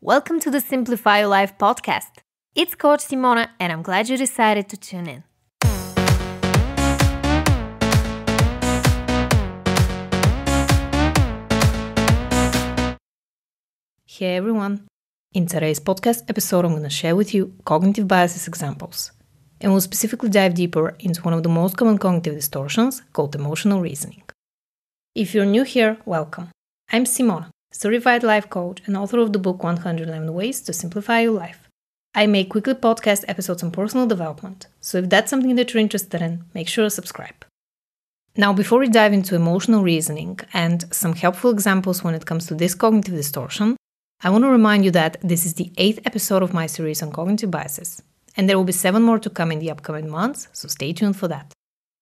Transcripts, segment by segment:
Welcome to the Simplify Your Life podcast. It's Coach Simona, and I'm glad you decided to tune in. Hey everyone! In today's podcast episode, I'm going to share with you cognitive biases examples. And we'll specifically dive deeper into one of the most common cognitive distortions called emotional reasoning. If you're new here, welcome. I'm Simona, certified life coach and author of the book 111 Ways to Simplify Your Life. I make weekly podcast episodes on personal development, so if that's something that you're interested in, make sure to subscribe. Now, before we dive into emotional reasoning and some helpful examples when it comes to this cognitive distortion, I want to remind you that this is the 8th episode of my series on cognitive biases, and there will be 7 more to come in the upcoming months, so stay tuned for that.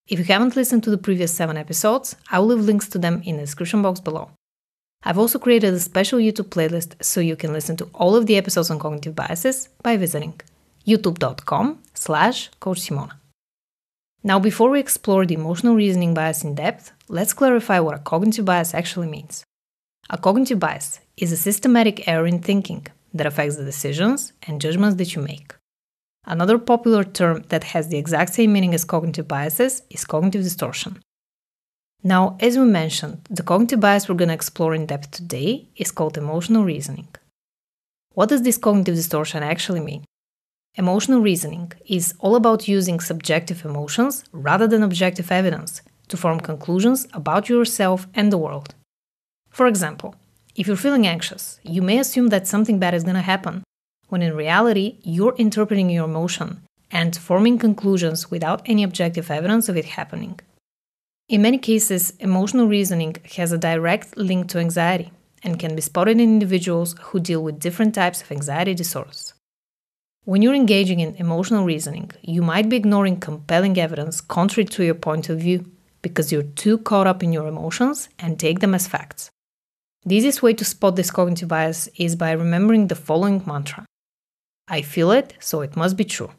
If you haven't listened to the previous 7 episodes, I will leave links to them in the description box below. I've also created a special YouTube playlist so you can listen to all of the episodes on cognitive biases by visiting youtube.com/Coach Simona. Now, before we explore the emotional reasoning bias in depth, let's clarify what a cognitive bias actually means. A cognitive bias is a systematic error in thinking that affects the decisions and judgments that you make. Another popular term that has the exact same meaning as cognitive biases is cognitive distortion. Now, as we mentioned, the cognitive bias we're going to explore in depth today is called emotional reasoning. What does this cognitive distortion actually mean? Emotional reasoning is all about using subjective emotions rather than objective evidence to form conclusions about yourself and the world. For example, if you're feeling anxious, you may assume that something bad is going to happen, when in reality, you're interpreting your emotion and forming conclusions without any objective evidence of it happening. In many cases, emotional reasoning has a direct link to anxiety and can be spotted in individuals who deal with different types of anxiety disorders. When you're engaging in emotional reasoning, you might be ignoring compelling evidence contrary to your point of view because you're too caught up in your emotions and take them as facts. The easiest way to spot this cognitive bias is by remembering the following mantra: I feel it, so it must be true.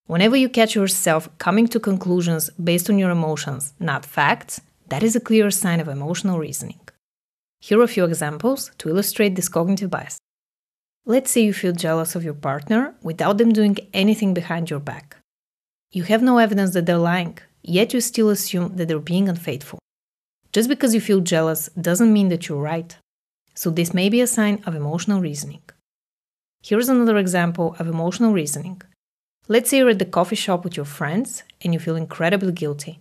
Whenever you catch yourself coming to conclusions based on your emotions, not facts, that is a clear sign of emotional reasoning. Here are a few examples to illustrate this cognitive bias. Let's say you feel jealous of your partner without them doing anything behind your back. You have no evidence that they're lying, yet you still assume that they're being unfaithful. Just because you feel jealous doesn't mean that you're right. So this may be a sign of emotional reasoning. Here's another example of emotional reasoning. Let's say you're at the coffee shop with your friends and you feel incredibly guilty.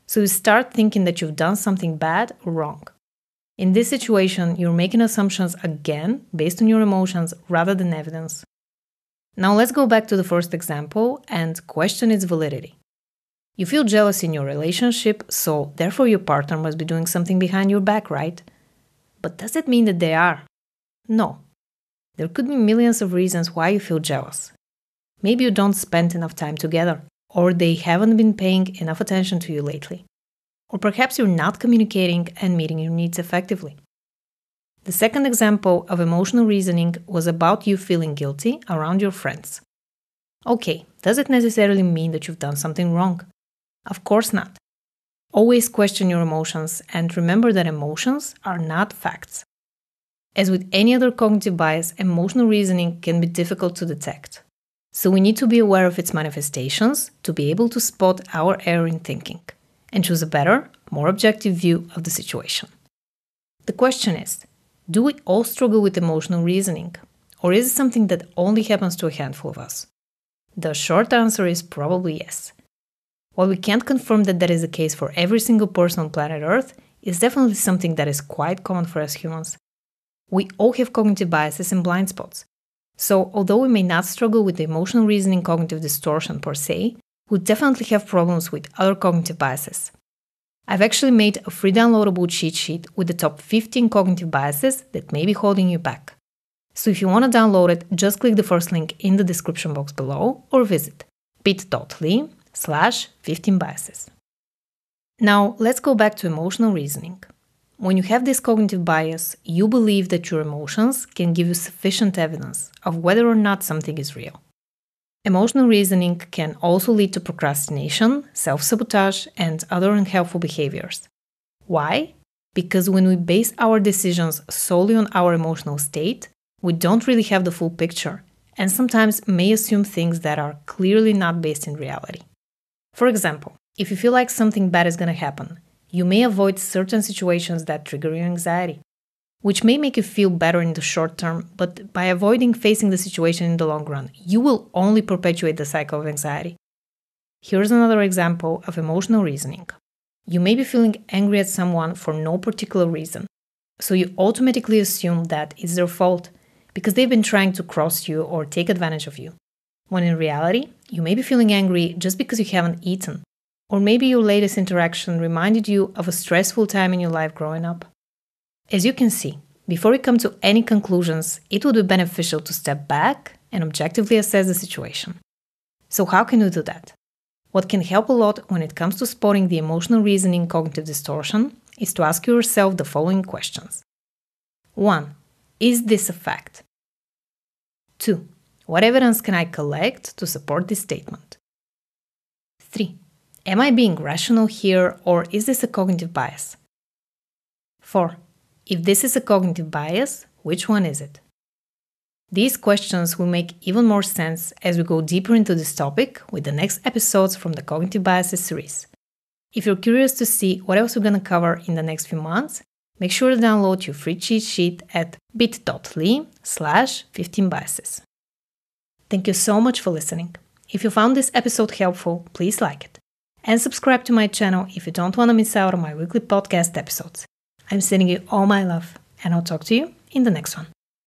So you start thinking that you've done something bad or wrong. In this situation, you're making assumptions again based on your emotions rather than evidence. Now let's go back to the first example and question its validity. You feel jealous in your relationship, so therefore your partner must be doing something behind your back, right? But does it mean that they are? No. There could be millions of reasons why you feel jealous. Maybe you don't spend enough time together, or they haven't been paying enough attention to you lately. Or perhaps you're not communicating and meeting your needs effectively. The second example of emotional reasoning was about you feeling guilty around your friends. Okay, does it necessarily mean that you've done something wrong? Of course not. Always question your emotions and remember that emotions are not facts. As with any other cognitive bias, emotional reasoning can be difficult to detect. So we need to be aware of its manifestations to be able to spot our error in thinking and choose a better, more objective view of the situation. The question is, do we all struggle with emotional reasoning, or is it something that only happens to a handful of us? The short answer is probably yes. While we can't confirm that is the case for every single person on planet Earth, it's definitely something that is quite common for us humans. We all have cognitive biases and blind spots. So, although we may not struggle with the emotional reasoning cognitive distortion per se, we definitely have problems with other cognitive biases. I've actually made a free downloadable cheat sheet with the top 15 cognitive biases that may be holding you back. So if you want to download it, just click the first link in the description box below or visit bit.ly/15biases. Now, let's go back to emotional reasoning. When you have this cognitive bias, you believe that your emotions can give you sufficient evidence of whether or not something is real. Emotional reasoning can also lead to procrastination, self-sabotage, and other unhelpful behaviors. Why? Because when we base our decisions solely on our emotional state, We don't really have the full picture, and sometimes may assume things that are clearly not based in reality. For example, if you feel like something bad is going to happen, you may avoid certain situations that trigger your anxiety, which may make you feel better in the short term, but by avoiding facing the situation in the long run, you will only perpetuate the cycle of anxiety. Here's another example of emotional reasoning. You may be feeling angry at someone for no particular reason, so you automatically assume that it's their fault because they've been trying to cross you or take advantage of you. When in reality, you may be feeling angry just because you haven't eaten, or maybe your latest interaction reminded you of a stressful time in your life growing up. As you can see, before we come to any conclusions, it would be beneficial to step back and objectively assess the situation. So how can you do that? What can help a lot when it comes to spotting the emotional reasoning cognitive distortion is to ask yourself the following questions. 1. Is this a fact? 2. What evidence can I collect to support this statement? 3. Am I being rational here, or is this a cognitive bias? 4. If this is a cognitive bias, which one is it? These questions will make even more sense as we go deeper into this topic with the next episodes from the Cognitive Biases series. If you're curious to see what else we're going to cover in the next few months, make sure to download your free cheat sheet at bit.ly/15biases. Thank you so much for listening. If you found this episode helpful, please like it. And subscribe to my channel if you don't want to miss out on my weekly podcast episodes. I'm sending you all my love, and I'll talk to you in the next one.